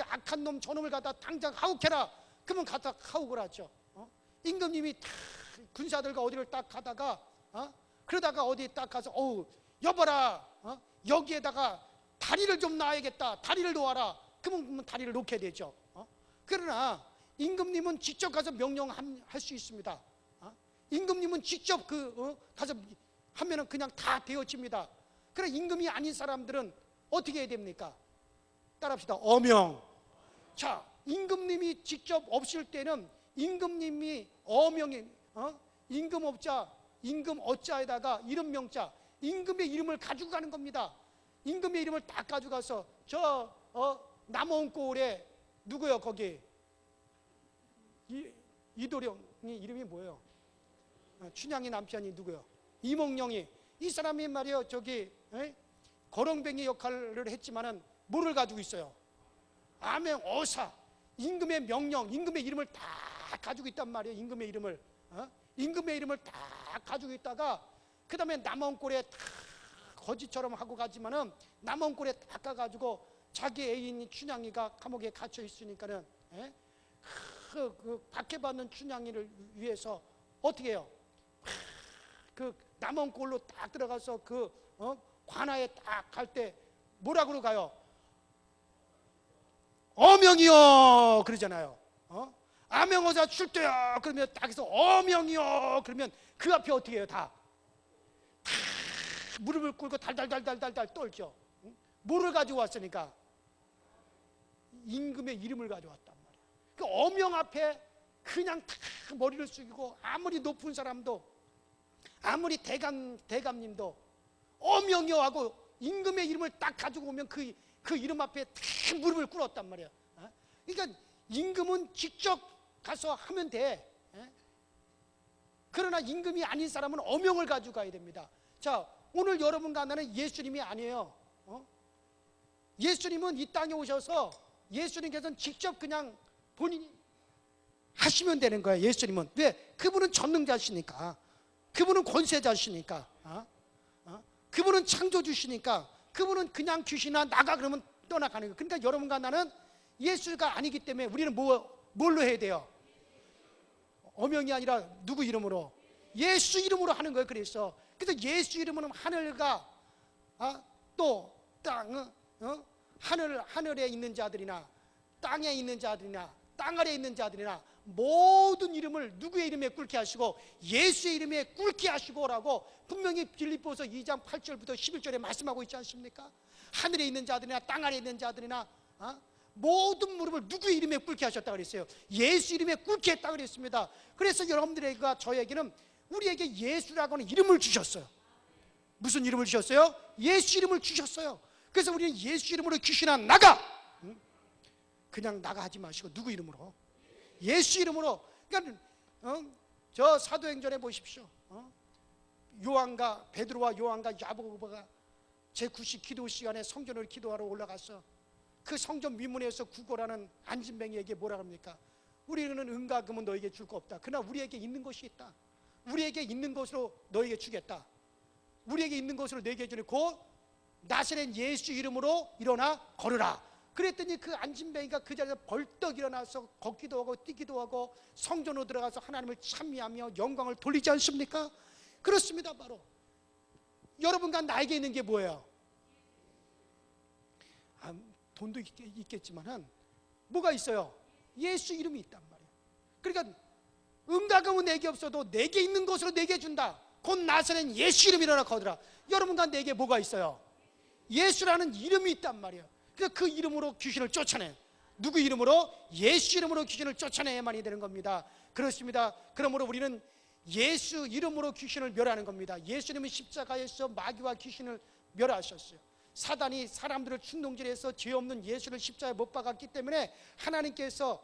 악한 놈 저놈을 가다 당장 하욱해라. 그러면 가다 하욱을 하죠. 임금님이 딱 군사들과 어디를 딱 가다가 그러다가 어디 딱 가서 여봐라, 여기에다가 다리를 좀 놔야겠다, 다리를 놓아라. 그러면 다리를 놓게 되죠. 그러나 임금님은 직접 가서 명령할 수 있습니다. 임금님은 직접 가서 하면은 그냥 다 되어집니다. 그래 임금이 아닌 사람들은 어떻게 해야 됩니까? 따라합시다. 어명. 자, 임금님이 직접 없을 때는 임금님이 어명이 임금업자, 임금어자에다가 이름명자, 임금의 이름을 가지고 가는 겁니다. 임금의 이름을 딱 가져가서 남원골에 누구요? 거기 이도령이 이름이 뭐예요? 춘향이 남편이 누구요? 이몽룡이. 이 사람이 말이요, 거렁뱅이 역할을 했지만은 뭐를 가지고 있어요? 아멘, 어사, 임금의 명령, 임금의 이름을 다 가지고 있단 말이에요. 임금의 이름을 다 가지고 있다가 그 다음에 남원골에 다 거지처럼 하고 가지만은 남원골에 딱 가가지고 자기 애인 춘향이가 감옥에 갇혀 있으니까는 그 박해받는 춘향이를 위해서 어떻게 해요? 그 남원골로 딱 들어가서 관아에 딱 갈 때 뭐라고 가요? 어명이요 그러잖아요. 아명어사 출두요 그러면 딱 해서 어명이요 그러면 그 앞에 어떻게 해요? 다 무릎을 꿇고 달달달달달달 떨죠. 뭐를 가지고 왔으니까? 임금의 이름을 가져왔단 말이에요. 그 어명 앞에 그냥 탁 머리를 숙이고, 아무리 높은 사람도, 아무리 대감님도 어명이요 하고 임금의 이름을 딱 가지고 오면 그 이름 앞에 탁 무릎을 꿇었단 말이에요. 그러니까 임금은 직접 가서 하면 돼. 그러나 임금이 아닌 사람은 어명을 가지고 가야 됩니다. 자, 오늘 여러분과 나는 예수님이 아니에요. 예수님은 이 땅에 오셔서 예수님께서는 직접 그냥 본인이 하시면 되는 거예요. 예수님은. 왜? 그분은 전능자시니까, 그분은 권세자시니까, 그분은 창조주시니까, 그분은 그냥 귀신아 나가 그러면 떠나가는 거예요. 그러니까 여러분과 나는 예수가 아니기 때문에 우리는 뭘로 해야 돼요? 어명이 아니라 누구 이름으로? 예수 이름으로 하는 거예요. 그래서 예수 이름으로 하늘과 또 땅, 하늘에 있는 자들이나 땅에 있는 자들이나 땅 아래에 있는 자들이나 모든 이름을 누구의 이름에 꿇게 하시고 예수의 이름에 꿇게 하시고라고 분명히 빌립보서 2장 8절부터 11절에 말씀하고 있지 않습니까? 하늘에 있는 자들이나 땅 아래에 있는 자들이나 모든 무릎을 누구의 이름에 꿇게 하셨다고 그랬어요? 예수 이름에 꿇게 했다고 그랬습니다. 그래서 여러분들에게 저에게는 우리에게 예수라고 하는 이름을 주셨어요. 무슨 이름을 주셨어요? 예수 이름을 주셨어요. 그래서 우리는 예수 이름으로 귀신아 나가! 그냥 나가 하지 마시고 누구 이름으로? 예수 이름으로. 그러니까 저 사도행전에 보십시오. 베드로와 요한과 야고보가 제9시 기도 시간에 성전을 기도하러 올라갔어. 그 성전 위문에서 구걸하는 안진뱅이에게 뭐라 합니까? 우리는 은과 금은 너에게 줄 거 없다. 그러나 우리에게 있는 것이 있다. 우리에게 있는 것으로 너에게 주겠다. 우리에게 있는 것으로 너에게 주니 곧 나사렛 예수 이름으로 일어나 걸으라. 그랬더니 그 안진뱅이가 그 자리에서 벌떡 일어나서 걷기도 하고 뛰기도 하고 성전으로 들어가서 하나님을 찬미하며 영광을 돌리지 않습니까? 그렇습니다. 바로 여러분과 나에게 있는 게 뭐예요? 돈도 있겠지만 뭐가 있어요? 예수 이름이 있단 말이에요. 그러니까 은과 금은 내게 없어도 내게 있는 것으로 내게 준다. 곧 나서는 예수 이름이라나 거두라. 여러분과 내게 뭐가 있어요? 예수라는 이름이 있단 말이에요. 그러니까 그 이름으로 귀신을 쫓아내. 누구 이름으로? 예수 이름으로 귀신을 쫓아내야만이 되는 겁니다. 그렇습니다. 그러므로 우리는 예수 이름으로 귀신을 멸하는 겁니다. 예수님은 십자가에서 마귀와 귀신을 멸하셨어요. 사단이 사람들을 충동질해서 죄 없는 예수를 십자가에 못 박았기 때문에 하나님께서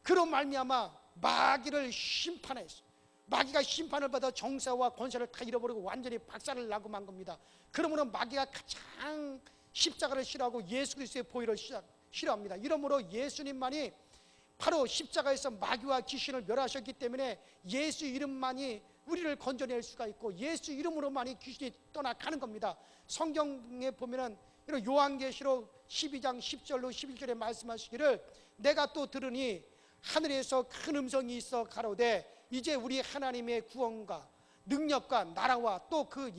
그로 말미암아 마귀를 심판했어요. 마귀가 심판을 받아 정사와 권세를 다 잃어버리고 완전히 박살을 나고 만 겁니다. 그러므로 마귀가 가장 십자가를 싫어하고 예수 그리스도의 보혈을 싫어합니다. 이러므로 예수님만이 바로 십자가에서 마귀와 귀신을 멸하셨기 때문에 예수 이름만이 우리를 건져낼 수가 있고 예수 이름으로만이 귀신이 떠나가는 겁니다. 성경에 보면은 요한계시록 12장 10절로 11절에 말씀하시기를 내가 또 들으니 하늘에서 큰 음성이 있어 가로되 이제 우리 하나님의 구원과 능력과 나라와 또 그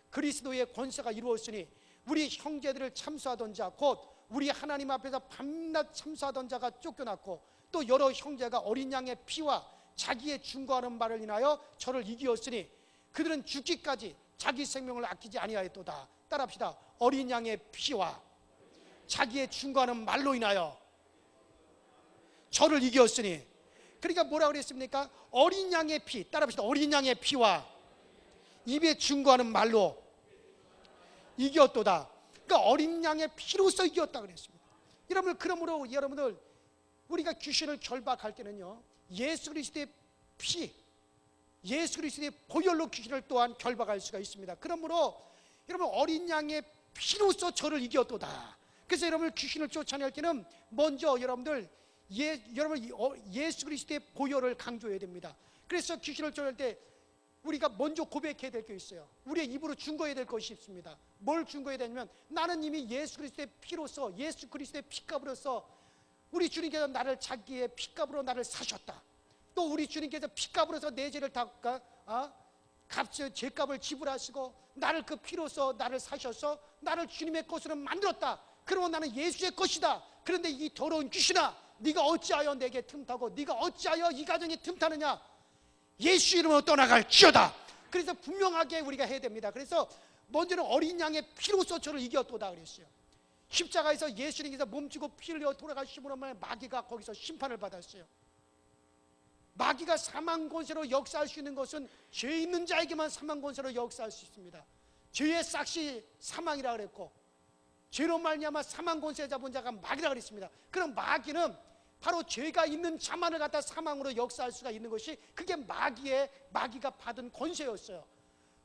그리스도의 권세가 이루었으니 우리 형제들을 참수하던 자 곧 우리 하나님 앞에서 밤낮 참수하던 자가 쫓겨났고 또 여러 형제가 어린 양의 피와 자기의 중거하는 말을 인하여 저를 이기었으니 그들은 죽기까지 자기 생명을 아끼지 아니하였도다. 따라합시다. 어린 양의 피와 자기의 중거하는 말로 인하여 저를 이기었으니. 그러니까 뭐라고 그랬습니까? 어린 양의 피, 따라합시다. 어린 양의 피와 입에 중거하는 말로 이겼도다. 그러니까 어린 양의 피로서 이겼다 그랬습니다. 여러분, 그러므로 여러분들 우리가 귀신을 결박할 때는요 예수 그리스도의 피, 예수 그리스도의 보혈로 귀신을 또한 결박할 수가 있습니다. 그러므로 여러분 어린 양의 피로서 저를 이겼도다. 그래서 여러분 귀신을 쫓아낼 때는 먼저 여러분들 예수 그리스도의 보혈을 강조해야 됩니다. 그래서 귀신을 쫓아낼 때 우리가 먼저 고백해야 될 게 있어요. 우리의 입으로 증거해야 될 것이 있습니다. 뭘 증거해야 되냐면 나는 이미 예수 그리스도의 피로서, 예수 그리스도의 피값으로서 우리 주님께서 나를 자기의 피값으로 나를 사셨다. 또 우리 주님께서 피값으로서 내 죄를 다 죄값을 지불하시고 나를 그 피로서 나를 사셔서 나를 주님의 것으로 만들었다. 그러면 나는 예수의 것이다. 그런데 이 더러운 귀신아, 네가 어찌하여 내게 틈타고 네가 어찌하여 이 가정에 틈타느냐. 예수 이름으로 떠나갈지어다. 그래서 분명하게 우리가 해야 됩니다. 그래서 먼저는 어린 양의 피로서 저를 이겼도다 그랬어요. 십자가에서 예수님께서 몸지고 피 흘려 돌아가심으로 마귀가 거기서 심판을 받았어요. 마귀가 사망 권세로 역사할 수 있는 것은 죄 있는 자에게만 사망 권세로 역사할 수 있습니다. 죄의 싹시 사망이라 그랬고 죄로 말미암아 사망 권세 잡은 자가 마귀라 그랬습니다. 그럼 마귀는 바로 죄가 있는 자만을 갖다 사망으로 역사할 수가 있는 것이 그게 마귀가 받은 권세였어요.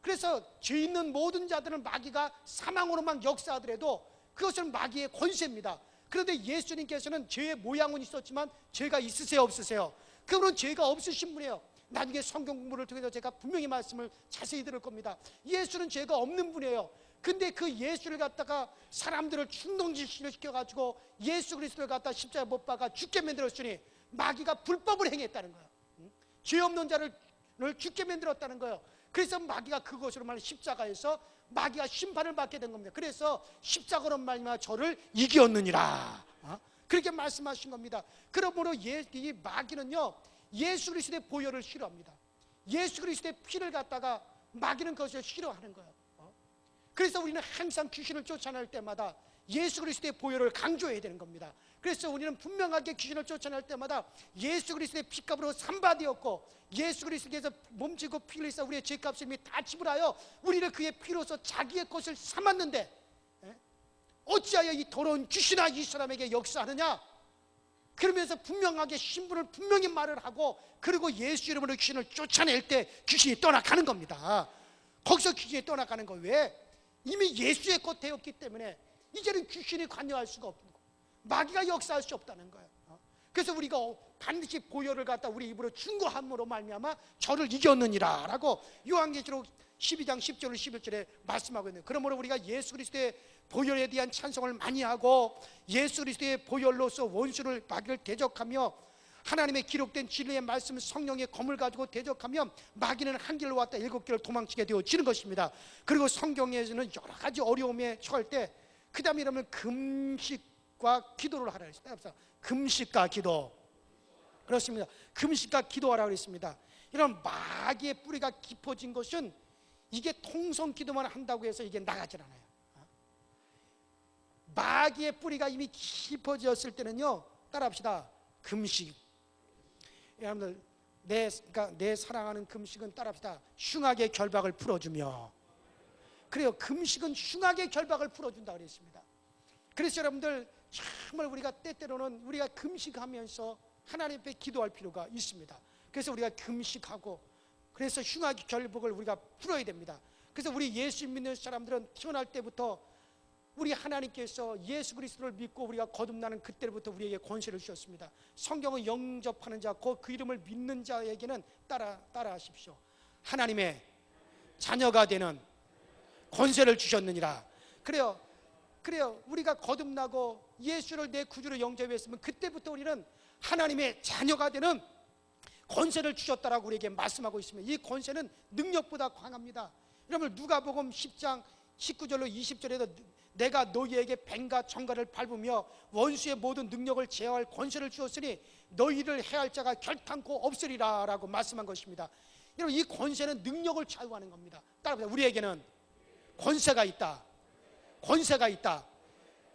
그래서 죄 있는 모든 자들은 마귀가 사망으로만 역사하더라도 그것은 마귀의 권세입니다. 그런데 예수님께서는 죄의 모양은 있었지만 죄가 있으세요 없으세요? 그분은 죄가 없으신 분이에요. 나중에 성경 공부를 통해서 제가 분명히 말씀을 자세히 들을 겁니다. 예수는 죄가 없는 분이에요. 근데 그 예수를 갖다가 사람들을 충동시켜가지고 예수 그리스도를 갖다 십자가에 못 박아 죽게 만들었으니 마귀가 불법을 행했다는 거예요. 죄 없는 자를 죽게 만들었다는 거예요. 그래서 마귀가 그것으로 말해 십자가에서 마귀가 심판을 받게 된 겁니다. 그래서 십자가로 말미암아 저를 이겼느니라 그렇게 말씀하신 겁니다. 그러므로 이 마귀는요 예수 그리스도의 보혈을 싫어합니다. 예수 그리스도의 피를 갖다가 마귀는 그것을 싫어하는 거예요. 그래서 우리는 항상 귀신을 쫓아낼 때마다 예수 그리스도의 보혈을 강조해야 되는 겁니다. 그래서 우리는 분명하게 귀신을 쫓아낼 때마다 예수 그리스도의 피값으로 산바되었고 예수 그리스도께서 몸지고 피 흘리사 우리의 죄값을 이미 다 지불하여 우리를 그의 피로서 자기의 것을 삼았는데 어찌하여 이 더러운 귀신아 이 사람에게 역사하느냐. 그러면서 분명하게 신분을 분명히 말을 하고 그리고 예수 이름으로 귀신을 쫓아낼 때 귀신이 떠나가는 겁니다. 거기서 귀신이 떠나가는 거예요. 왜? 이미 예수의 것 되었기 때문에 이제는 귀신이 관여할 수가 없는 거예요. 마귀가 역사할 수 없다는 거예요. 그래서 우리가 반드시 보혈을 갖다 우리 입으로 충고함으로 말미암아 저를 이겼느니라 라고 요한계시록 12장 10절 11절에 말씀하고 있는. 그러므로 우리가 예수 그리스도의 보혈에 대한 찬송을 많이 하고 예수 그리스도의 보혈로서 원수를 마귀를 대적하며 하나님의 기록된 진리의 말씀 성령의 검을 가지고 대적하면 마귀는 한 길로 왔다 7길로 도망치게 되어지는 것입니다. 그리고 성경에서는 여러 가지 어려움에 처할 때 그 다음에 이러면 금식과 기도를 하라 그랬습니다. 금식과 기도, 그렇습니다. 금식과 기도하라 그랬습니다. 이런 마귀의 뿌리가 깊어진 것은 이게 통성 기도만 한다고 해서 이게 나가질 않아요. 마귀의 뿌리가 이미 깊어졌을 때는요, 따라합시다. 금식. 여러분들 내 사랑하는 금식은 따라합시다. 흉악의 결박을 풀어주며. 그래요. 금식은 흉악의 결박을 풀어준다 그랬습니다. 그래서 여러분들 정말 우리가 때때로는 우리가 금식하면서 하나님 앞에 기도할 필요가 있습니다. 그래서 우리가 금식하고, 그래서 흉악의 결박을 우리가 풀어야 됩니다. 그래서 우리 예수 믿는 사람들은 태어날 때부터 우리 하나님께서 예수 그리스도를 믿고 우리가 거듭나는 그때부터 우리에게 권세를 주셨습니다. 성경은 영접하는 자, 그 이름을 믿는 자에게는 따라하십시오. 하나님의 자녀가 되는 권세를 주셨느니라. 그래요. 우리가 거듭나고 예수를 내 구주로 영접했으면 그때부터 우리는 하나님의 자녀가 되는 권세를 주셨다라고 우리에게 말씀하고 있습니다. 이 권세는 능력보다 강합니다. 여러분 누가복음 10장 19절로 20절에도 내가 너희에게 뱀과 정갈을 밟으며 원수의 모든 능력을 제어할 권세를 주었으니 너희를 해할 자가 결탄코 없으리라 라고 말씀한 것입니다. 여러분 이 권세는 능력을 좌우하는 겁니다. 따라서 우리에게는 권세가 있다. 권세가 있다.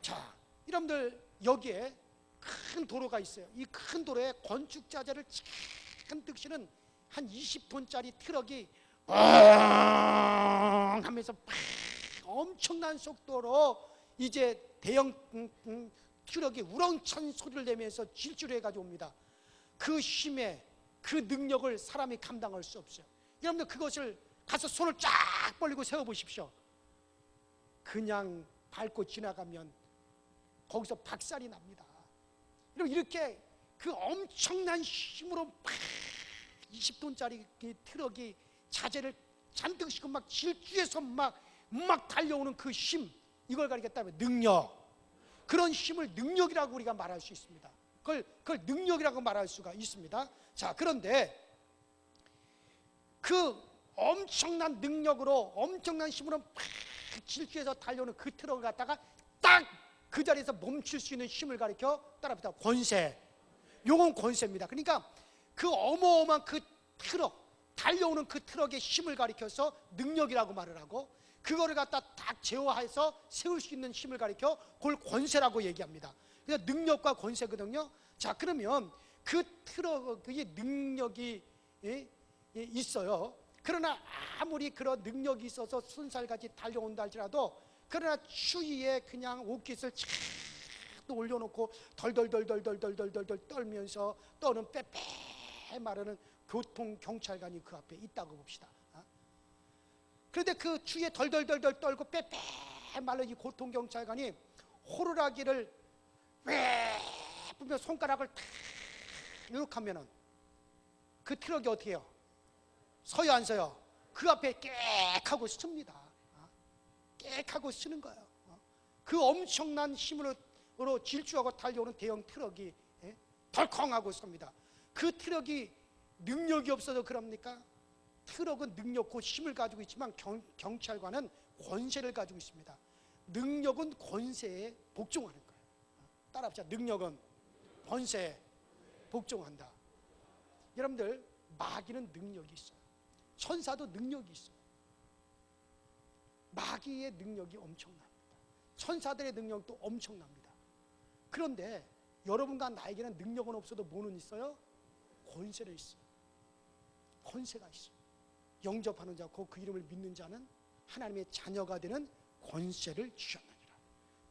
자, 여러분들 여기에 큰 도로가 있어요. 이 큰 도로에 건축자재를 잔뜩 실은 한 20톤짜리 트럭이 엉 하면서 엄청난 속도로 이제 대형 트럭이 우렁찬 소리를 내면서 질주를 해가지고 옵니다. 그 힘에 그 능력을 사람이 감당할 수 없어요. 여러분들 그것을 가서 손을 쫙 벌리고 세워보십시오. 그냥 밟고 지나가면 거기서 박살이 납니다. 여러분 이렇게 그 엄청난 힘으로 20톤짜리 트럭이 자재를 잔뜩 싣고 막 질주해서 막 달려오는 그 힘, 이걸 가리켰다면 능력. 그런 힘을 능력이라고 우리가 말할 수 있습니다. 그걸 능력이라고 말할 수가 있습니다. 자, 그런데 그 엄청난 능력으로 엄청난 힘으로 막 질주해서 달려오는 그 트럭을 갖다가 딱 그 자리에서 멈출 수 있는 힘을 가리켜 따라합니다. 권세. 요건 권세입니다. 그러니까 그 어마어마한 그 트럭, 달려오는 그 트럭의 힘을 가리켜서 능력이라고 말을 하고, 그거를 갖다 딱 제어해서 세울 수 있는 힘을 가리켜 그걸 권세라고 얘기합니다. 그래서 능력과 권세거든요. 자, 그러면 그 트럭의 능력이 있어요. 그러나 아무리 그런 능력이 있어서 순살같이 달려온다 할지라도, 그러나 추위에 그냥 옷깃을 착 올려놓고 덜덜덜덜덜덜덜덜 떨면서 떠는 빼빼 마르는 교통경찰관이 그 앞에 있다고 봅시다. 그런데 그 추위에 덜덜덜덜 떨고 빼빼 마른 이 교통경찰관이 호루라기를 왜 불며 손가락을 탁 이렇게 하면은 그 트럭이 어떻게 해요? 서요 안 서요? 그 앞에 깨하고 씁니다. 깨하고 쓰는 거예요. 그 엄청난 힘으로 질주하고 달려오는 대형 트럭이 덜컹하고 섭니다. 그 트럭이 능력이 없어서 그럽니까? 트럭은 능력, 그 힘을 가지고 있지만 경찰관은 권세를 가지고 있습니다. 능력은 권세에 복종하는 거예요. 따라합시다. 능력은 권세에 복종한다. 여러분들 마귀는 능력이 있어요. 천사도 능력이 있어요. 마귀의 능력이 엄청납니다. 천사들의 능력도 엄청납니다. 그런데 여러분과 나에게는 능력은 없어도 뭐는 있어요? 권세는 있어요. 권세가 있어요. 영접하는 자, 그 이름을 믿는 자는 하나님의 자녀가 되는 권세를 주셨느니라.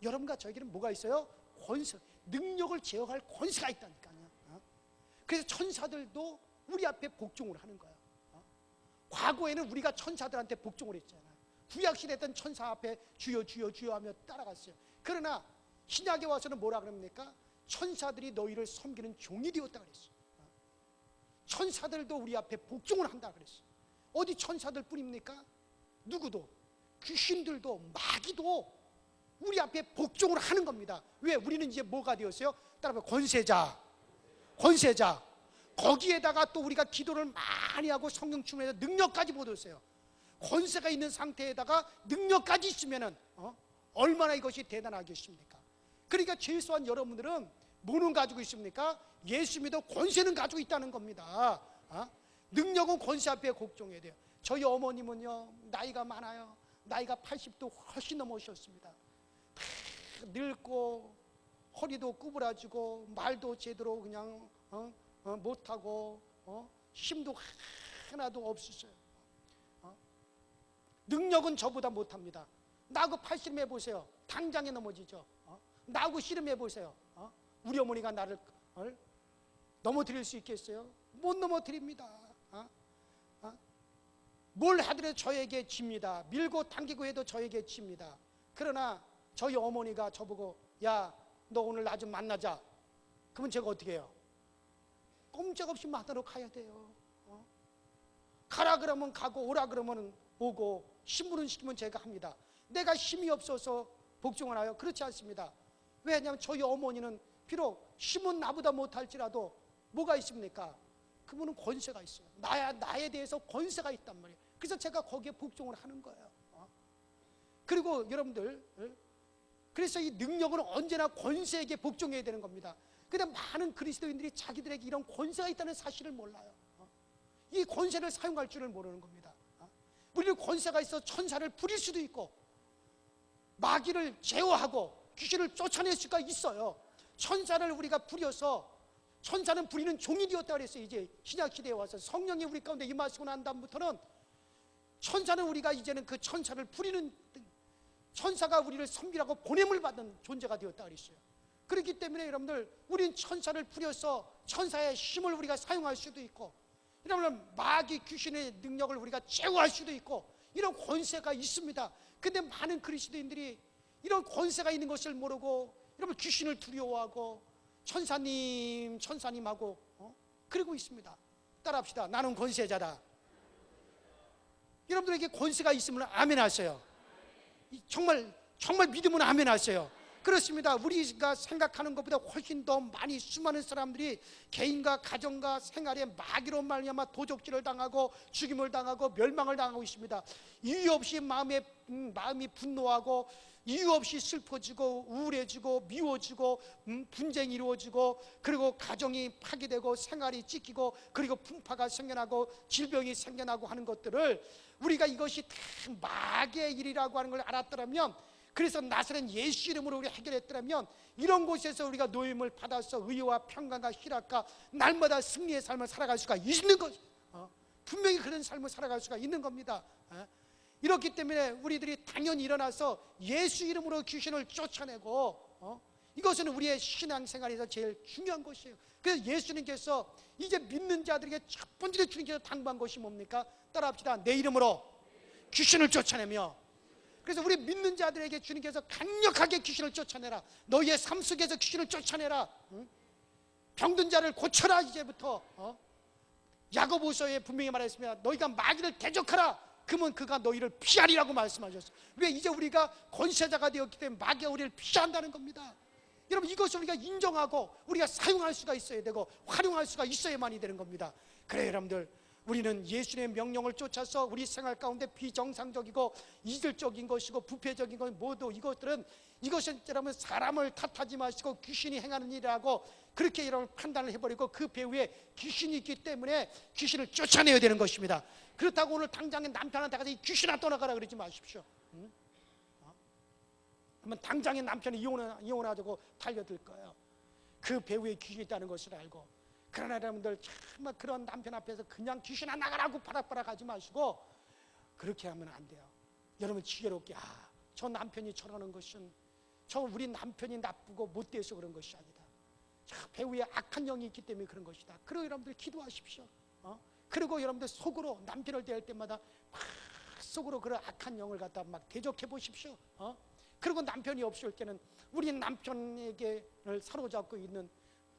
여러분과 저에게는 뭐가 있어요? 권세, 능력을 제어할 권세가 있다니까요. 그래서 천사들도 우리 앞에 복종을 하는 거예요. 과거에는 우리가 천사들한테 복종을 했잖아요. 구약시대 했던 천사 앞에 주여 주여 주여 하며 따라갔어요. 그러나 신약에 와서는 뭐라 그럽니까? 천사들이 너희를 섬기는 종이 되었다 그랬어요. 천사들도 우리 앞에 복종을 한다 그랬어요. 어디 천사들 뿐입니까? 누구도, 귀신들도 마귀도 우리 앞에 복종을 하는 겁니다. 왜? 우리는 이제 뭐가 되었어요? 따라서 권세자. 거기에다가 또 우리가 기도를 많이 하고 성령 충만해서 능력까지 못 얻었어요. 권세가 있는 상태에다가 능력까지 있으면은 얼마나 이것이 대단하겠습니까? 그러니까 최소한 여러분들은 뭐는 가지고 있습니까? 예수 믿어 권세는 가지고 있다는 겁니다. 능력은 권세 앞에 걱정해야 돼요. 저희 어머님은요, 나이가 많아요. 나이가 80도 훨씬 넘으셨습니다. 늙고 허리도 구부라지고 말도 제대로 그냥 못하고 힘도 하나도 없으셔요. 능력은 저보다 못합니다. 나하고 팔씨름 해보세요. 당장에 넘어지죠. 나하고 씨름 해보세요. 우리 어머니가 나를 넘어뜨릴 수 있겠어요? 못 넘어뜨립니다. 뭘 하더라도 저에게 집니다. 밀고 당기고 해도 저에게 집니다. 그러나 저희 어머니가 저보고 야, 너 오늘 나 좀 만나자. 그러면 제가 어떻게 해요? 꼼짝없이 만나러 가야 돼요. 가라 그러면 가고 오라 그러면 오고 심부름 시키면 제가 합니다. 내가 힘이 없어서 복종을 하여? 그렇지 않습니다. 왜냐하면 저희 어머니는 비록 힘은 나보다 못할지라도 뭐가 있습니까? 그분은 권세가 있어요. 나에 대해서 권세가 있단 말이에요. 그래서 제가 거기에 복종을 하는 거예요. 그리고 여러분들, 그래서 이 능력은 언제나 권세에게 복종해야 되는 겁니다. 그런데 많은 그리스도인들이 자기들에게 이런 권세가 있다는 사실을 몰라요. 이 권세를 사용할 줄을 모르는 겁니다. 우리는 권세가 있어 천사를 부릴 수도 있고 마귀를 제어하고 귀신을 쫓아낼 수가 있어요. 천사를 우리가 부려서, 천사는 부리는 종이 되었다 그랬어요. 이제 신약시대에 와서 성령이 우리 가운데 임하시고 난 다음부터는 천사는 우리가 이제는 그 천사를 부리는, 천사가 우리를 섬기라고 보냄을 받는 존재가 되었다 그랬어요. 그렇기 때문에 여러분들, 우린 천사를 부려서 천사의 힘을 우리가 사용할 수도 있고, 여러분 마귀 귀신의 능력을 우리가 제어할 수도 있고, 이런 권세가 있습니다. 근데 많은 그리스도인들이 이런 권세가 있는 것을 모르고 여러분 귀신을 두려워하고 천사님 하고 그러고 있습니다. 따라합시다. 나는 권세자다. 여러분들에게 권세가 있으면 아멘 하세요. 정말 믿으면 아멘 하세요. 그렇습니다. 우리가 생각하는 것보다 훨씬 더 많이 수많은 사람들이 개인과 가정과 생활에 마귀로 말미암아 도적질을 당하고 죽임을 당하고 멸망을 당하고 있습니다. 이유 없이 마음이 분노하고 이유 없이 슬퍼지고 우울해지고 미워지고 분쟁이 이루어지고, 그리고 가정이 파괴되고 생활이 찢기고, 그리고 풍파가 생겨나고 질병이 생겨나고 하는 것들을 우리가 이것이 다 마귀의 일이라고 하는 걸 알았더라면, 그래서 나사렛 예수 이름으로 우리 해결했더라면, 이런 곳에서 우리가 노임을 받아서 의와 평강과 희락과 날마다 승리의 삶을 살아갈 수가 있는 것, 분명히 그런 삶을 살아갈 수가 있는 겁니다. 이렇기 때문에 우리들이 당연히 일어나서 예수 이름으로 귀신을 쫓아내고, 이것은 우리의 신앙생활에서 제일 중요한 것이에요. 그래서 예수님께서 이제 믿는 자들에게 첫 번째로 주님께서 당부한 것이 뭡니까? 따라합시다. 내 이름으로 귀신을 쫓아내며. 그래서 우리 믿는 자들에게 주님께서 강력하게 귀신을 쫓아내라. 너희의 삶 속에서 귀신을 쫓아내라. 병든 자를 고쳐라. 이제부터 야고보서에 분명히 말했습니다. 너희가 마귀를 대적하라. 그러면 그가 너희를 피하리라고 말씀하셨어요. 왜? 이제 우리가 권세자가 되었기 때문에 마귀가 우리를 피한다는 겁니다. 여러분, 이것을 우리가 인정하고 우리가 사용할 수가 있어야 되고 활용할 수가 있어야만이 되는 겁니다. 그래요, 여러분들, 우리는 예수님의 명령을 쫓아서 우리 생활 가운데 비정상적이고 이질적인 것이고 부패적인 것 모두 이것은 여러분 사람을 탓하지 마시고 귀신이 행하는 일이라고 그렇게 여러분 판단을 해버리고, 그 배후에 귀신이 있기 때문에 귀신을 쫓아내야 되는 것입니다. 그렇다고 오늘 당장에 남편한테 가서 이 귀신아 떠나가라 그러지 마십시오. 그러면 당장에 남편이 이혼하자고 달려들 거예요. 그 배후에 귀신이 있다는 것을 알고. 그러나 여러분들, 정말 그런 남편 앞에서 그냥 귀신아 나가라고 바락바락 하지 마시고 그렇게 하면 안 돼요. 여러분 지혜롭게, 저 남편이 저러는 것은 우리 남편이 나쁘고 못돼서 그런 것이 아니다. 저 배후에 악한 영이 있기 때문에 그런 것이다. 그리고 여러분들 기도하십시오. 그리고 여러분들 속으로 남편을 대할 때마다 막 속으로 그런 악한 영을 갖다 막 대적해 보십시오. 그리고 남편이 없을 때는 우리 남편에게 사로잡고 있는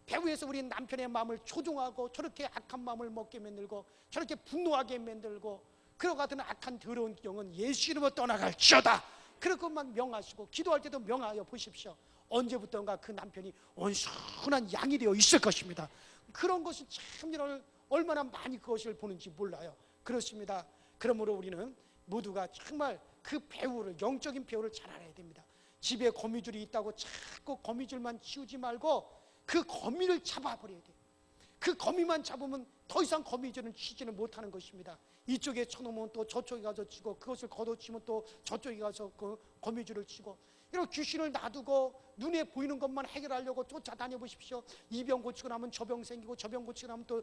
배후에서 우리 남편의 마음을 조종하고 저렇게 악한 마음을 먹게 만들고 저렇게 분노하게 만들고 그와 같은 악한 더러운 영은 예수 이름으로 떠나갈지어다. 그렇게 막 명하시고 기도할 때도 명하여 보십시오. 언제부턴가 그 남편이 온순한 양이 되어 있을 것입니다. 그런 것이 참 얼마나 많이 그것을 보는지 몰라요. 그렇습니다. 그러므로 우리는 모두가 정말 그 배우를, 영적인 배우를 잘 알아야 됩니다. 집에 거미줄이 있다고 자꾸 거미줄만 치우지 말고 그 거미를 잡아버려야 돼요. 그 거미만 잡으면 더 이상 거미줄은 치지는 못하는 것입니다. 이쪽에 쳐놓으면 또 저쪽에 가서 치고, 그것을 걷어치면 또 저쪽에 가서 그 거미줄을 치고, 이런 귀신을 놔두고 눈에 보이는 것만 해결하려고 쫓아다녀 보십시오. 이 병 고치고 나면 저 병 생기고, 저 병 고치고 나면 또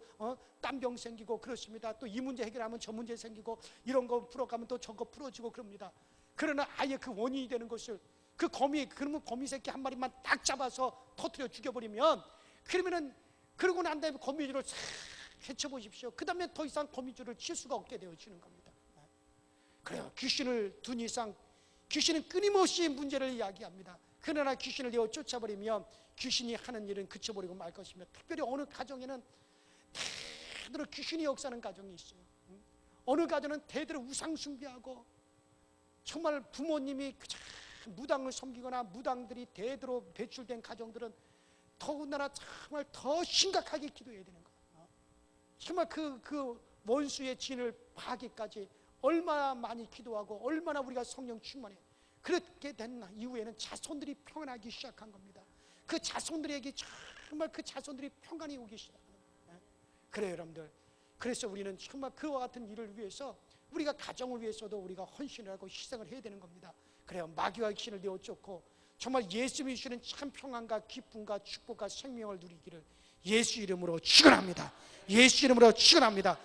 딴 병 생기고 그렇습니다. 또 이 문제 해결하면 저 문제 생기고, 이런 거 풀어가면 또 저거 풀어지고 그럽니다. 그러나 아예 그 원인이 되는 것을, 그러면 거미 새끼 한 마리만 딱 잡아서 터뜨려 죽여버리면, 그러고 난 다음에 거미줄을 싹 헤쳐보십시오. 그 다음에 더 이상 거미줄을 칠 수가 없게 되어지는 겁니다. 그래요. 귀신을 둔 이상 귀신은 끊임없이 문제를 이야기합니다. 그러나 귀신을 내어 쫓아버리면 귀신이 하는 일은 그쳐버리고 말 것입니다. 특별히 어느 가정에는 대대로 귀신이 역사하는 가정이 있어요. 어느 가정은 대대로 우상 숭배하고, 정말 부모님이 무당을 섬기거나 무당들이 대대로 배출된 가정들은 더군다나 정말 더 심각하게 기도해야 되는 거예요. 정말 그 원수의 진을 파기까지 얼마나 많이 기도하고 얼마나 우리가 성령 충만해. 그렇게 된 이후에는 자손들이 평안하기 시작한 겁니다. 그 자손들에게 정말 그 자손들이 평안이 오기 시작하는 거예요. 그래요, 여러분들. 그래서 우리는 정말 그와 같은 일을 위해서, 우리가 가정을 위해서도 우리가 헌신을 하고 희생을 해야 되는 겁니다. 그래요. 마귀와 귀신을 내어 쫓고 정말 예수님이 주시는 참 평안과 기쁨과 축복과 생명을 누리기를 예수 이름으로 축원합니다. 예수 이름으로 축원합니다.